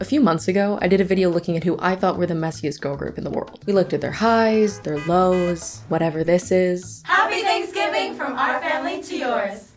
A few months ago, I did a video looking at who I thought were the messiest girl group in the world. We looked at their highs, their lows, whatever this is. Happy Thanksgiving from our family to yours.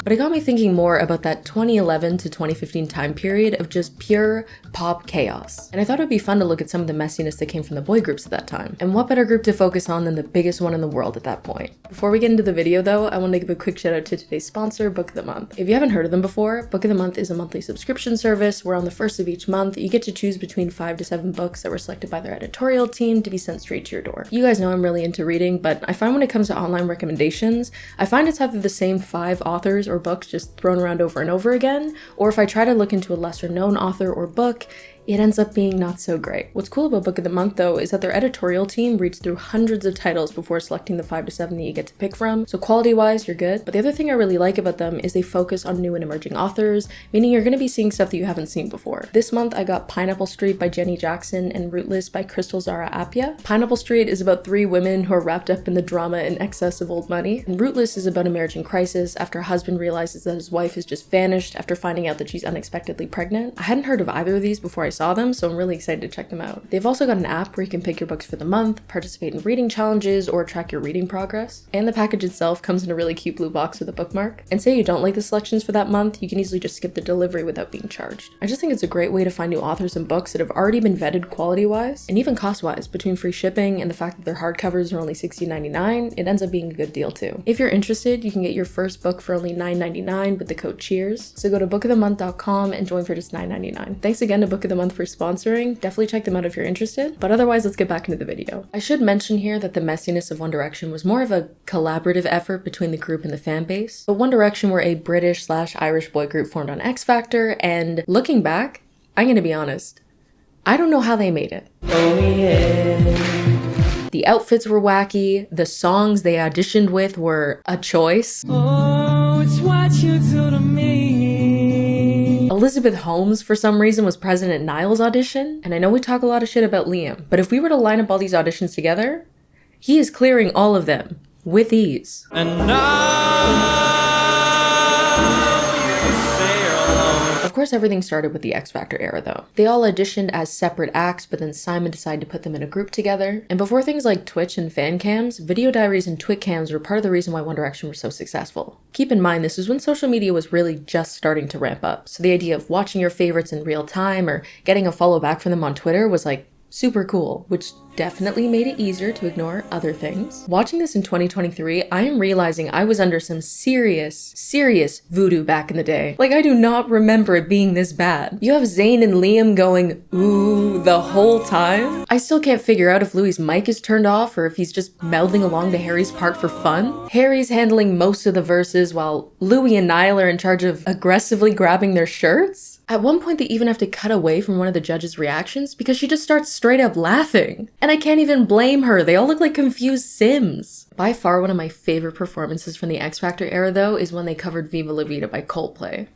But it got me thinking more about that 2011 to 2015 time period of just pure pop chaos. And I thought it would be fun to look at some of the messiness that came from the boy groups at that time. And what better group to focus on than the biggest one in the world at that point. Before we get into the video though, I want to give a quick shout out to today's sponsor, Book of the Month. If you haven't heard of them before, Book of the Month is a monthly subscription service where on the first of each month, you get to choose between 5 to 7 books that were selected by their editorial team to be sent straight to your door. You guys know I'm really into reading, but I find when it comes to online recommendations, I find it's either the same 5 authors or books just thrown around over and over again, or if I try to look into a lesser known author or book, it ends up being not so great. What's cool about Book of the Month though is that their editorial team reads through hundreds of titles before selecting the 5 to 7 that you get to pick from, so quality wise you're good. But the other thing I really like about them is they focus on new and emerging authors, meaning you're going to be seeing stuff that you haven't seen before. This month I got Pineapple Street by Jenny Jackson and Rootless by Crystal Zara Appiah. Pineapple Street is about 3 women who are wrapped up in the drama and excess of old money, and Rootless is about a marriage in crisis after a husband realizes that his wife has just vanished after finding out that she's unexpectedly pregnant. I hadn't heard of either of these before I saw them, so I'm really excited to check them out. They've also got an app where you can pick your books for the month, participate in reading challenges, or track your reading progress. And the package itself comes in a really cute blue box with a bookmark. And say you don't like the selections for that month, you can easily just skip the delivery without being charged. I just think it's a great way to find new authors and books that have already been vetted quality-wise, and even cost-wise. Between free shipping and the fact that their hardcovers are only $16.99, it ends up being a good deal too. If you're interested, you can get your first book for only $9.99 with the code CHEERS. So go to bookofthemonth.com and join for just $9.99. Thanks again to Book of the Month for sponsoring. Definitely check them out if you're interested, but otherwise let's get back into the video. I should mention here that the messiness of One Direction was more of a collaborative effort between the group and the fan base, but One Direction were a British/Irish boy group formed on X Factor, and looking back, I'm gonna be honest, I don't know how they made it. Oh yeah. The outfits were wacky, the songs they auditioned with were a choice. Oh, it's what you do to me. Elizabeth Holmes, for some reason, was present at Niall's audition, and I know we talk a lot of shit about Liam, but if we were to line up all these auditions together, he is clearing all of them with ease. And of course, everything started with the X Factor era though. They all auditioned as separate acts, but then Simon decided to put them in a group together. And before things like Twitch and fan cams, video diaries and twit cams were part of the reason why One Direction were so successful. Keep in mind, this is when social media was really just starting to ramp up. So the idea of watching your favorites in real time or getting a follow back from them on Twitter was like super cool, which definitely made it easier to ignore other things. Watching this in 2023, I am realizing I was under some serious voodoo back in the day. Like, I do not remember it being this bad. You have Zayn and Liam going, ooh, the whole time. I still can't figure out if Louis' mic is turned off or if he's just melding along to Harry's part for fun. Harry's handling most of the verses while Louis and Niall are in charge of aggressively grabbing their shirts. At one point, they even have to cut away from one of the judges' reactions because she just starts straight up laughing. And I can't even blame her. They all look like confused Sims. By far, one of my favorite performances from the X Factor era, though, is when they covered Viva La Vida by Coldplay.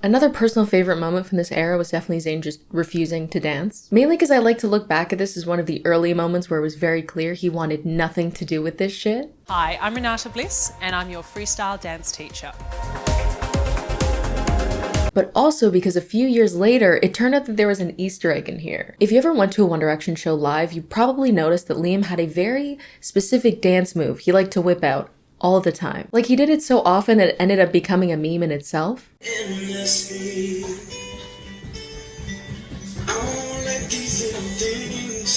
Another personal favorite moment from this era was definitely Zayn just refusing to dance. Mainly because I like to look back at this as one of the early moments where it was very clear he wanted nothing to do with this shit. Hi, I'm Renata Bliss, and I'm your freestyle dance teacher. But also because a few years later, it turned out that there was an Easter egg in here. If you ever went to a One Direction show live, you probably noticed that Liam had a very specific dance move he liked to whip out all the time. Like, he did it so often that it ended up becoming a meme in itself.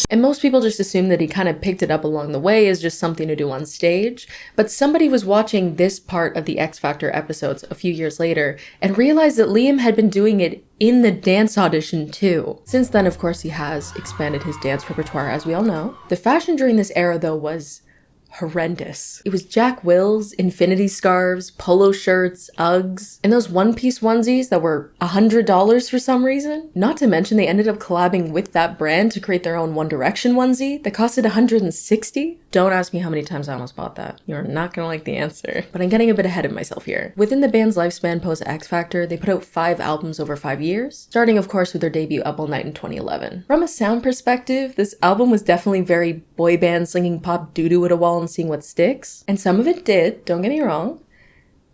And most people just assume that he kind of picked it up along the way as just something to do on stage. But somebody was watching this part of the X Factor episodes a few years later and realized that Liam had been doing it in the dance audition too. Since then, of course, he has expanded his dance repertoire, as we all know. The fashion during this era, though, was horrendous. It was Jack Wills, infinity scarves, polo shirts, Uggs, and those one-piece onesies that were $100 for some reason. Not to mention they ended up collabing with that brand to create their own One Direction onesie that costed $160. Don't ask me how many times I almost bought that. You're not gonna like the answer. But I'm getting a bit ahead of myself here. Within the band's lifespan post X Factor, they put out 5 albums over 5 years, starting of course with their debut Up All Night in 2011. From a sound perspective, this album was definitely very boy band slinging pop doo-doo at a wall and seeing what sticks. And some of it did, don't get me wrong.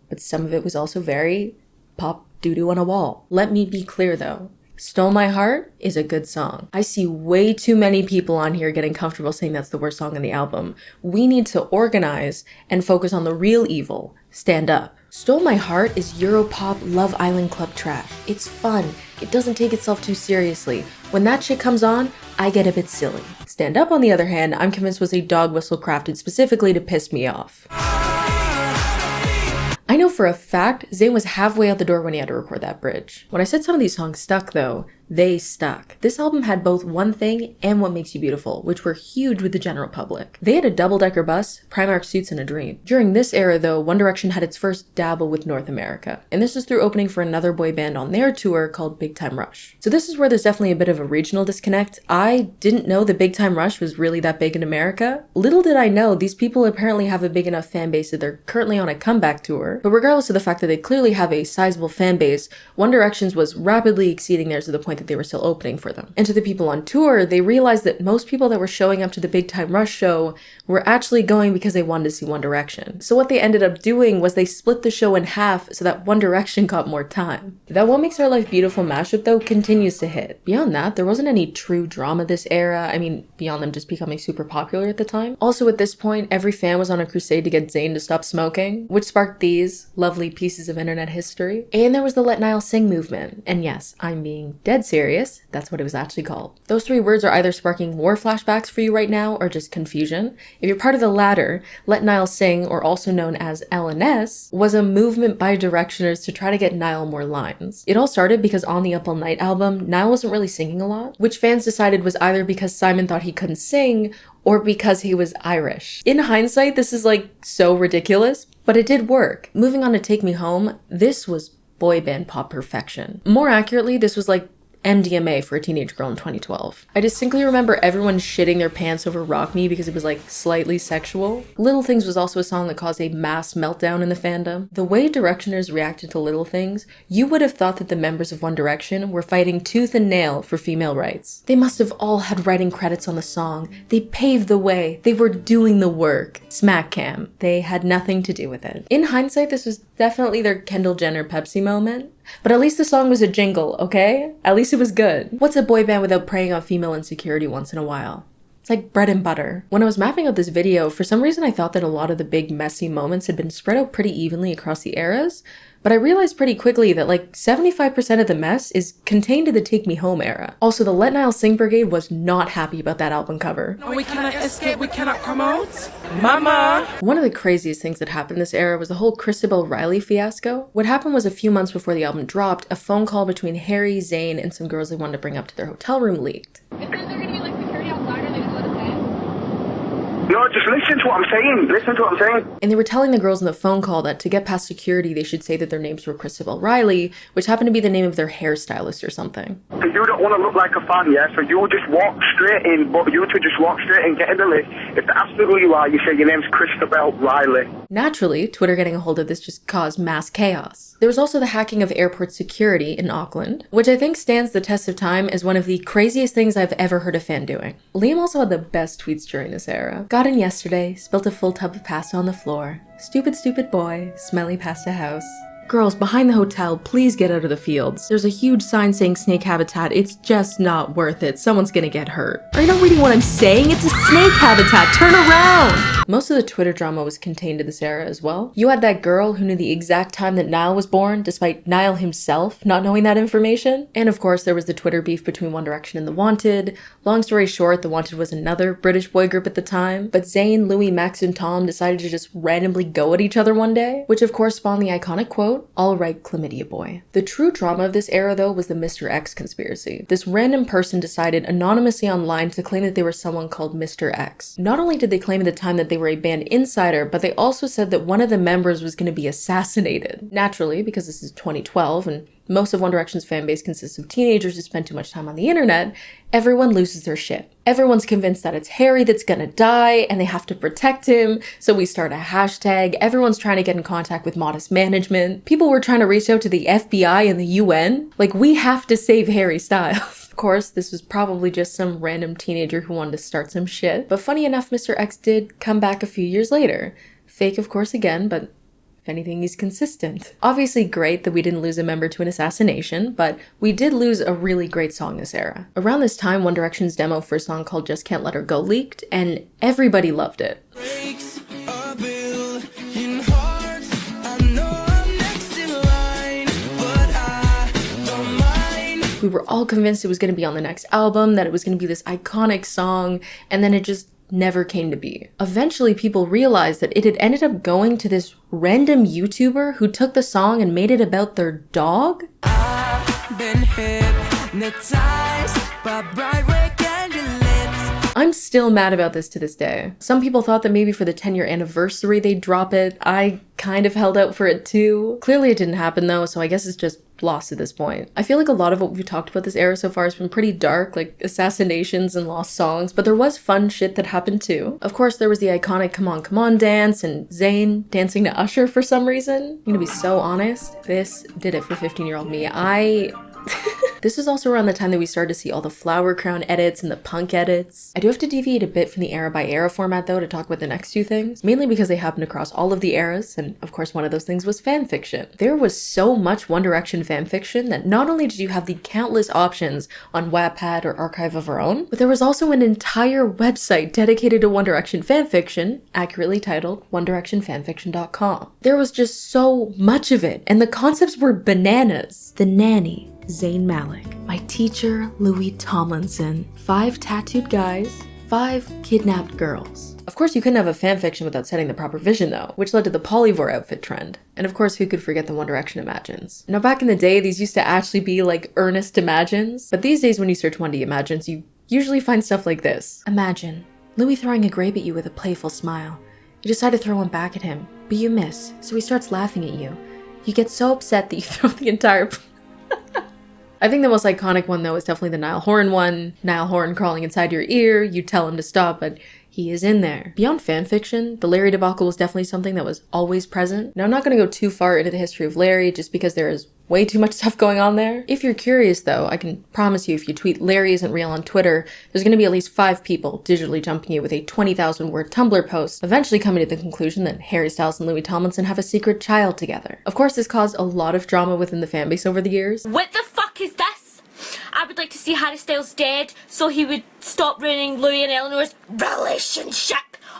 but some of it was also very pop doo-doo on a wall. Let me be clear though. Stole My Heart is a good song. I see way too many people on here getting comfortable saying that's the worst song on the album. We need to organize and focus on the real evil. Stand up. Stole My Heart is Europop Love Island Club trash. It's fun. It doesn't take itself too seriously. When that shit comes on, I get a bit silly. Stand Up, on the other hand, I'm convinced was a dog whistle crafted specifically to piss me off. I know for a fact Zayn was halfway out the door when he had to record that bridge. When I said some of these songs stuck though, they stuck. This album had both One Thing and What Makes You Beautiful, which were huge with the general public. They had a double-decker bus, Primark suits, and a dream. During this era though, One Direction had its first dabble with North America, and this was through opening for another boy band on their tour called Big Time Rush. So this is where there's definitely a bit of a regional disconnect. I didn't know that Big Time Rush was really that big in America. Little did I know, these people apparently have a big enough fan base that they're currently on a comeback tour, but regardless of the fact that they clearly have a sizable fan base, One Direction's was rapidly exceeding theirs to the point that they were still opening for them. And to the people on tour, they realized that most people that were showing up to the Big Time Rush show were actually going because they wanted to see One Direction. So what they ended up doing was they split the show in half so that One Direction got more time. That What Makes Our Life Beautiful mashup though continues to hit. Beyond that, there wasn't any true drama this era. I mean, beyond them just becoming super popular at the time. Also at this point, every fan was on a crusade to get Zayn to stop smoking, which sparked these lovely pieces of internet history. And there was the Let Niall Sing movement. And yes, I'm being dead serious. That's what it was actually called. Those three words are either sparking war flashbacks for you right now or just confusion. If you're part of the latter, Let Niall Sing, or also known as LNS, was a movement by Directioners to try to get Niall more lines. It all started because on the Up All Night album, Niall wasn't really singing a lot, which fans decided was either because Simon thought he couldn't sing or because he was Irish. In hindsight, this is like so ridiculous, but it did work. Moving on to Take Me Home, this was boy band pop perfection. More accurately, this was like MDMA for a teenage girl in 2012. I distinctly remember everyone shitting their pants over Rock Me because it was like slightly sexual. Little Things was also a song that caused a mass meltdown in the fandom. The way Directioners reacted to Little Things, you would have thought that the members of One Direction were fighting tooth and nail for female rights. They must have all had writing credits on the song. They paved the way. They were doing the work. Smack cam. They had nothing to do with it. In hindsight, this was definitely their Kendall Jenner Pepsi moment. But at least the song was a jingle, okay? At least it was good. What's a boy band without preying on female insecurity once in a while? It's like bread and butter. When I was mapping out this video, for some reason I thought that a lot of the big messy moments had been spread out pretty evenly across the eras, but I realized pretty quickly that like 75% of the mess is contained in the Take Me Home era. Also, the Let Niall Sing Brigade was not happy about that album cover. No, we cannot escape, we cannot come out. Mama! One of the craziest things that happened this era was the whole Christabel Riley fiasco. What happened was a few months before the album dropped, a phone call between Harry, Zayn, and some girls they wanted to bring up to their hotel room leaked. It says they're gonna be like security outside, are they gonna let us in? No, just listen to what I'm saying. Listen to what I'm saying. And they were telling the girls in the phone call that to get past security, they should say that their names were Christabel Riley, which happened to be the name of their hairstylist or something. So you don't want to look like a fan, yeah? So you just walk straight in, but you two just walk straight in, get in the list. If they ask who you are, you say your name's Christabel Riley. Naturally, Twitter getting a hold of this just caused mass chaos. There was also the hacking of airport security in Auckland, which I think stands the test of time as one of the craziest things I've ever heard a fan doing. Liam also had the best tweets during this era. Got in yesterday, spilt a full tub of pasta on the floor. Stupid, stupid boy, smelly pasta house. Girls, behind the hotel, please get out of the fields. There's a huge sign saying snake habitat. It's just not worth it. Someone's gonna get hurt. Are you not reading what I'm saying? It's a snake habitat. Turn around! Most of the Twitter drama was contained to this era as well. You had that girl who knew the exact time that Niall was born, despite Niall himself not knowing that information. And of course, there was the Twitter beef between One Direction and The Wanted. Long story short, The Wanted was another British boy group at the time. But Zayn, Louis, Max, and Tom decided to just randomly go at each other one day, which of course spawned the iconic quote, "All right, chlamydia boy." The true drama of this era though was the Mr. X conspiracy. This random person decided anonymously online to claim that they were someone called Mr. X. Not only did they claim at the time that they were a band insider, but they also said that one of the members was going to be assassinated. Naturally, because this is 2012 and most of One Direction's fan base consists of teenagers who spend too much time on the internet, everyone loses their shit. Everyone's convinced that it's Harry that's gonna die and they have to protect him, so we start a hashtag. Everyone's trying to get in contact with Modest Management. People were trying to reach out to the FBI and the UN. Like, we have to save Harry Styles. Of course, this was probably just some random teenager who wanted to start some shit, but funny enough, Mr. X did come back a few years later. Fake, of course, again, but If anything, he's consistent. Obviously great that we didn't lose a member to an assassination, but we did lose a really great song this era. Around this time, One Direction's demo for a song called Just Can't Let Her Go leaked, and everybody loved it. We were all convinced it was going to be on the next album, that it was going to be this iconic song, and then it just never came to be. Eventually, people realized that it had ended up going to this random YouTuber who took the song and made it about their dog. I've been hypnotized by bright red candy lips. I'm still mad about this to this day. Some people thought that maybe for the 10-year anniversary they'd drop it. I kind of held out for it too. Clearly it didn't happen though, so I guess it's just lost at this point. I feel like a lot of what we've talked about this era so far has been pretty dark, like assassinations and lost songs, but there was fun shit that happened too. Of course, there was the iconic Come On Come On dance and Zayn dancing to Usher for some reason. I'm gonna be so honest, this did it for 15-year-old me. This was also around the time that we started to see all the flower crown edits and the punk edits. I do have to deviate a bit from the era by era format though to talk about the next two things, mainly because they happened across all of the eras, and of course one of those things was fanfiction. There was so much One Direction fanfiction that not only did you have the countless options on Wattpad or Archive of Our Own, but there was also an entire website dedicated to One Direction fanfiction, accurately titled onedirectionfanfiction.com. There was just so much of it, and the concepts were bananas. The nanny, Zayn Malik. My teacher, Louis Tomlinson. 5 tattooed guys. 5 kidnapped girls. Of course, you couldn't have a fanfiction without setting the proper vision though, which led to the polyvore outfit trend. And of course, who could forget the One Direction Imagines? Now back in the day, these used to actually be like earnest Imagines, but these days when you search 1D Imagines, you usually find stuff like this. Imagine Louis throwing a grape at you with a playful smile. You decide to throw one back at him, but you miss, so he starts laughing at you. You get so upset that you throw the entire I think the most iconic one though is definitely the Niall Horan one. Niall Horan crawling inside your ear, you tell him to stop, but he is in there. Beyond fanfiction, the Larry debacle was definitely something that was always present. Now I'm not going to go too far into the history of Larry just because there is way too much stuff going on there. If you're curious though, I can promise you if you tweet Larry isn't real on Twitter, there's going to be at least 5 people digitally jumping you with a 20,000 word Tumblr post, eventually coming to the conclusion that Harry Styles and Louis Tomlinson have a secret child together. Of course, this caused a lot of drama within the fanbase over the years. What the fuck is this? I would like to see Harry Styles dead so he would stop ruining Louis and Eleanor's relationship.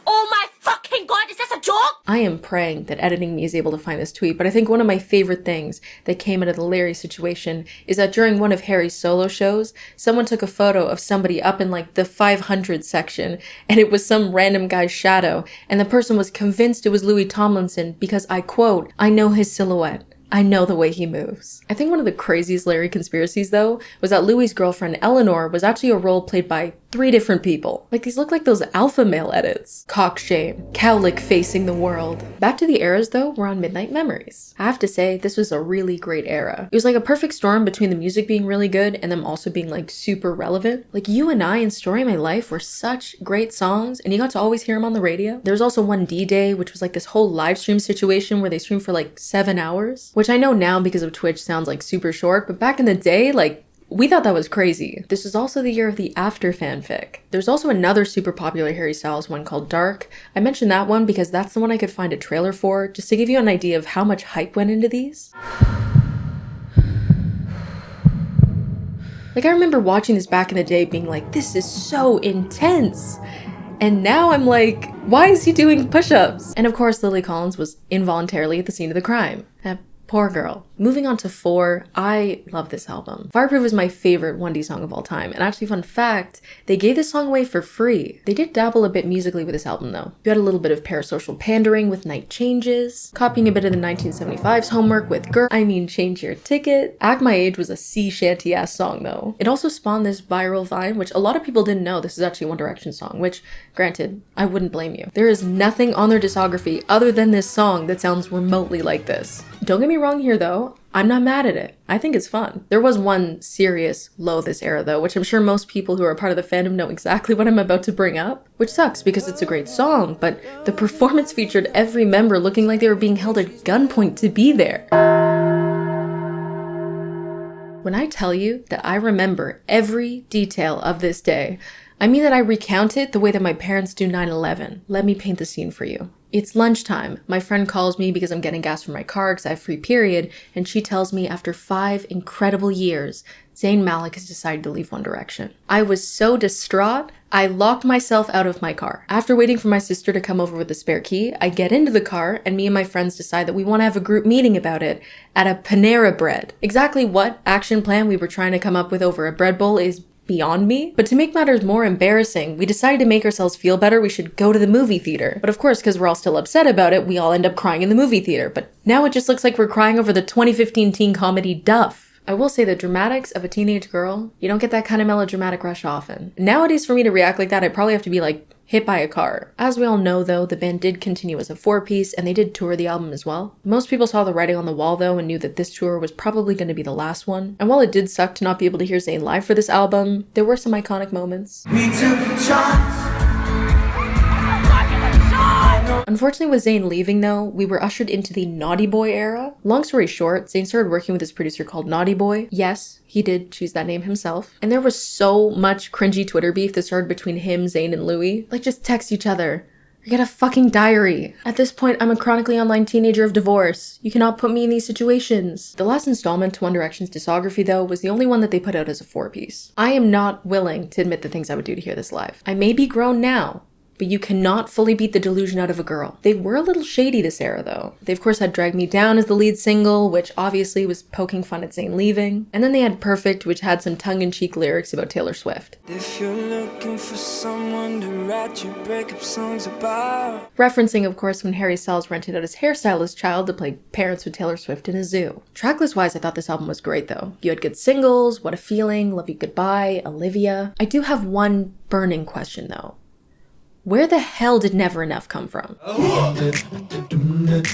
Oh my fucking god, is this a joke? I am praying that editing me is able to find this tweet, but I think one of my favorite things that came out of the Larry situation is that during one of Harry's solo shows, someone took a photo of somebody up in like the 500 section, and it was some random guy's shadow, and the person was convinced it was Louis Tomlinson because, I quote, "I know his silhouette. I know the way he moves." I think one of the craziest Larry conspiracies though was that Louis' girlfriend Eleanor was actually a role played by 3 different people. Like these look like those alpha male edits. Cock shame, cowlick facing the world. Back to the eras though, we're on Midnight Memories. I have to say, this was a really great era. It was like a perfect storm between the music being really good and them also being like super relevant. Like You and I and Story of My Life were such great songs and you got to always hear them on the radio. There was also One D-Day, which was like this whole live stream situation where they streamed for like 7 hours, which I know now because of Twitch sounds like super short, but back in the day, like we thought that was crazy. This was also the year of the After fanfic. There's also another super popular Harry Styles one called Dark. I mentioned that one because that's the one I could find a trailer for, just to give you an idea of how much hype went into these. Like I remember watching this back in the day being like, this is so intense. And now I'm like, why is he doing push-ups? And of course, Lily Collins was involuntarily at the scene of the crime. That poor girl. Moving on to 4, I love this album. Fireproof is my favorite 1D song of all time, and actually fun fact, they gave this song away for free. They did dabble a bit musically with this album though. You had a little bit of parasocial pandering with Night Changes, copying a bit of the 1975's homework with Change Your Ticket. Act My Age was a sea shanty ass song though. It also spawned this viral vine, which a lot of people didn't know this is actually a One Direction song, which granted, I wouldn't blame you. There is nothing on their discography other than this song that sounds remotely like this. Don't get me wrong here though, I'm not mad at it. I think it's fun. There was one serious low this era though, which I'm sure most people who are a part of the fandom know exactly what I'm about to bring up, which sucks because it's a great song, but the performance featured every member looking like they were being held at gunpoint to be there. When I tell you that I remember every detail of this day, I mean that I recount it the way that my parents do 9/11. Let me paint the scene for you. It's lunchtime. My friend calls me because I'm getting gas for my car because I have free period, and she tells me after 5 incredible years, Zayn Malik has decided to leave One Direction. I was so distraught, I locked myself out of my car. After waiting for my sister to come over with the spare key, I get into the car, and me and my friends decide that we want to have a group meeting about it at a Panera Bread. Exactly what action plan we were trying to come up with over a bread bowl is beyond me. But to make matters more embarrassing, we decided to make ourselves feel better, we should go to the movie theater. But of course, because we're all still upset about it, we all end up crying in the movie theater. But now it just looks like we're crying over the 2015 teen comedy Duff. I will say the dramatics of a teenage girl, you don't get that kind of melodramatic rush often. Nowadays, for me to react like that, I probably have to be like hit by a car. As we all know though, the band did continue as a 4-piece and they did tour the album as well. Most people saw the writing on the wall though and knew that this tour was probably going to be the last one. And while it did suck to not be able to hear Zayn live for this album, there were some iconic moments. We took shots. Unfortunately with Zayn leaving though, we were ushered into the Naughty Boy era. Long story short, Zayn started working with his producer called Naughty Boy. Yes, he did choose that name himself. And there was so much cringy Twitter beef that started between him, Zayn, and Louis. Like, just text each other. Or get a fucking diary. At this point, I'm a chronically online teenager of divorce. You cannot put me in these situations. The last installment to One Direction's discography, though, was the only one that they put out as a 4-piece. I am not willing to admit the things I would do to hear this live. I may be grown now, but you cannot fully beat the delusion out of a girl. They were a little shady this era though. They of course had Drag Me Down as the lead single, which obviously was poking fun at Zayn leaving. And then they had Perfect, which had some tongue-in-cheek lyrics about Taylor Swift. If you're looking for someone to write your breakup songs about. Referencing of course when Harry Styles rented out his hairstylist child to play parents with Taylor Swift in a zoo. Tracklist wise, I thought this album was great though. You had good singles, What a Feeling, Love You Goodbye, Olivia. I do have one burning question though. Where the hell did Never Enough come from?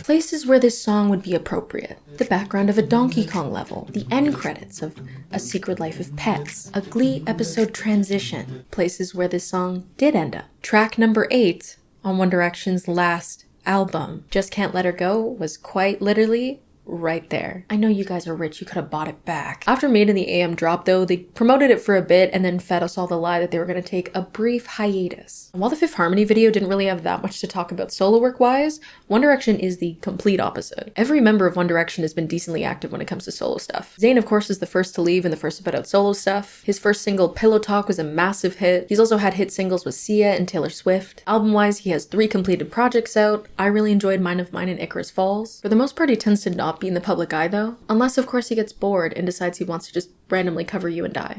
Places where this song would be appropriate. The background of a Donkey Kong level. The end credits of A Secret Life of Pets. A Glee episode transition. Places where this song did end up. Track number 8 on One Direction's last album, Just Can't Let Her Go, was quite literally right there. I know you guys are rich, you could have bought it back. After Made in the AM dropped though, they promoted it for a bit and then fed us all the lie that they were going to take a brief hiatus. And while the Fifth Harmony video didn't really have that much to talk about solo work wise, One Direction is the complete opposite. Every member of One Direction has been decently active when it comes to solo stuff. Zayn of course is the first to leave and the first to put out solo stuff. His first single Pillow Talk was a massive hit. He's also had hit singles with Sia and Taylor Swift. Album wise, he has 3 completed projects out. I really enjoyed Mine of Mine and Icarus Falls. For the most part, he tends to not be in the public eye though, unless of course he gets bored and decides he wants to just randomly cover You and I.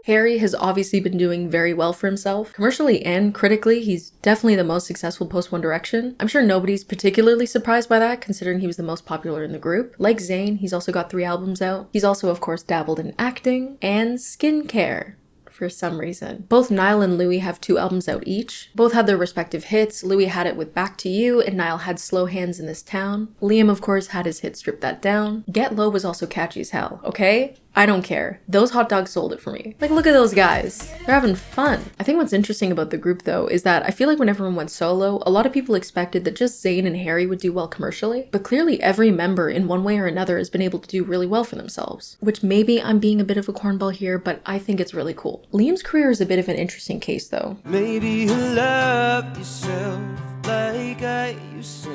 Harry has obviously been doing very well for himself. Commercially and critically, he's definitely the most successful post One Direction. I'm sure nobody's particularly surprised by that, considering he was the most popular in the group. Like Zayn, he's also got 3 albums out. He's also, of course, dabbled in acting and skincare. For some reason. Both Niall and Louis have 2 albums out each. Both had their respective hits. Louis had it with Back to You, and Niall had Slow Hands in This Town. Liam, of course, had his hit Strip That Down. Get Low was also catchy as hell, okay? I don't care. Those hot dogs sold it for me. Like, look at those guys. They're having fun. I think what's interesting about the group, though, is that I feel like when everyone went solo, a lot of people expected that just Zayn and Harry would do well commercially, but clearly every member in one way or another has been able to do really well for themselves. Which maybe I'm being a bit of a cornball here, but I think it's really cool. Liam's career is a bit of an interesting case, though. Maybe you love yourself like I used to.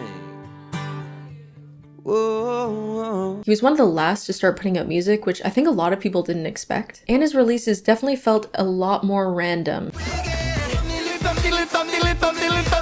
Whoa. He was one of the last to start putting out music, which I think a lot of people didn't expect. And his releases definitely felt a lot more random.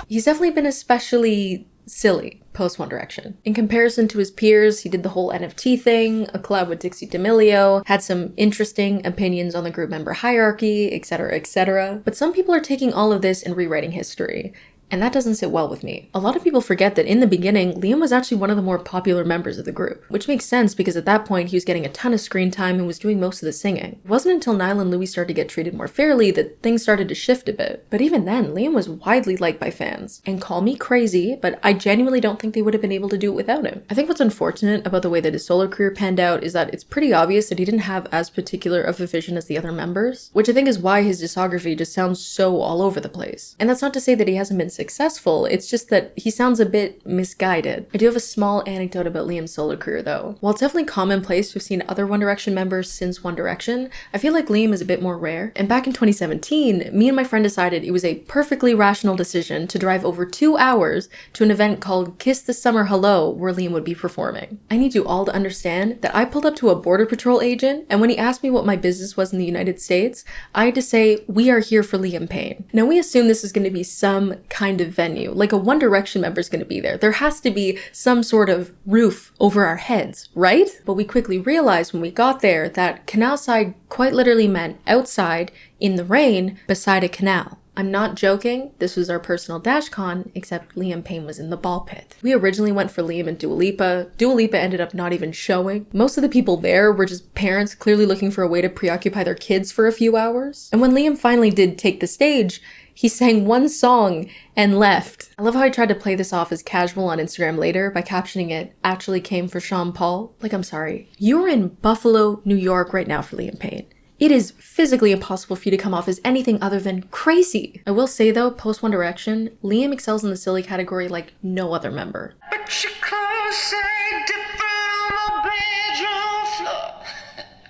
He's definitely been especially silly post One Direction. In comparison to his peers, he did the whole NFT thing, a collab with Dixie D'Amelio, had some interesting opinions on the group member hierarchy, etc., etc. But some people are taking all of this and rewriting history. And that doesn't sit well with me. A lot of people forget that in the beginning, Liam was actually one of the more popular members of the group, which makes sense because at that point he was getting a ton of screen time and was doing most of the singing. It wasn't until Niall and Louis started to get treated more fairly that things started to shift a bit. But even then, Liam was widely liked by fans. And call me crazy, but I genuinely don't think they would have been able to do it without him. I think what's unfortunate about the way that his solo career panned out is that it's pretty obvious that he didn't have as particular of a vision as the other members, which I think is why his discography just sounds so all over the place. And that's not to say that he hasn't been successful, it's just that he sounds a bit misguided. I do have a small anecdote about Liam's solo career though. While it's definitely commonplace to have seen other One Direction members since One Direction, I feel like Liam is a bit more rare. And back in 2017, me and my friend decided it was a perfectly rational decision to drive over 2 hours to an event called Kiss the Summer Hello, where Liam would be performing. I need you all to understand that I pulled up to a Border Patrol agent, and when he asked me what my business was in the United States, I had to say, "We are here for Liam Payne." Now we assume this is going to be some kind of venue, like a One Direction member is going to be there. There has to be some sort of roof over our heads, right? But we quickly realized when we got there that canal side quite literally meant outside, in the rain, beside a canal. I'm not joking, this was our personal dashcon, except Liam Payne was in the ball pit. We originally went for Liam and Dua Lipa. Dua Lipa ended up not even showing. Most of the people there were just parents clearly looking for a way to preoccupy their kids for a few hours. And when Liam finally did take the stage, he sang one song and left. I love how I tried to play this off as casual on Instagram later by captioning it, "Actually came for Sean Paul." Like, I'm sorry. You're in Buffalo, New York right now for Liam Payne. It is physically impossible for you to come off as anything other than crazy. I will say though, post One Direction, Liam excels in the silly category like no other member.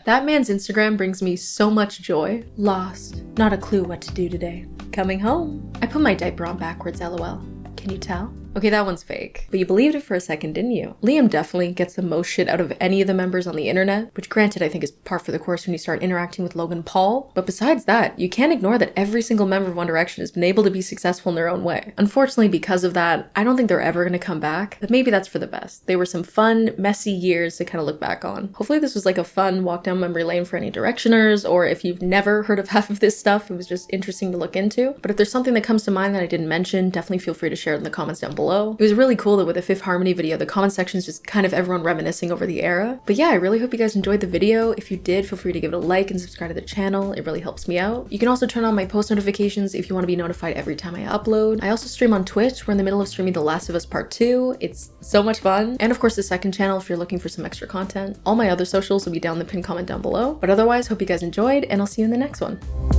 That man's Instagram brings me so much joy. Lost. Not a clue what to do today. Coming home. I put my diaper on backwards, lol. Can you tell? Okay, that one's fake. But you believed it for a second, didn't you? Liam definitely gets the most shit out of any of the members on the internet, which granted I think is par for the course when you start interacting with Logan Paul. But besides that, you can't ignore that every single member of One Direction has been able to be successful in their own way. Unfortunately, because of that, I don't think they're ever going to come back, but maybe that's for the best. They were some fun, messy years to kind of look back on. Hopefully this was like a fun walk down memory lane for any Directioners, or if you've never heard of half of this stuff, it was just interesting to look into. But if there's something that comes to mind that I didn't mention, definitely feel free to share it in the comments down below. It was really cool that with the Fifth Harmony video, the comment section is just kind of everyone reminiscing over the era. But yeah, I really hope you guys enjoyed the video. If you did, feel free to give it a like and subscribe to the channel. It really helps me out. You can also turn on my post notifications if you want to be notified every time I upload. I also stream on Twitch. We're in the middle of streaming The Last of Us Part 2. It's so much fun. And of course, the second channel if you're looking for some extra content. All my other socials will be down in the pinned comment down below. But otherwise, hope you guys enjoyed, and I'll see you in the next one.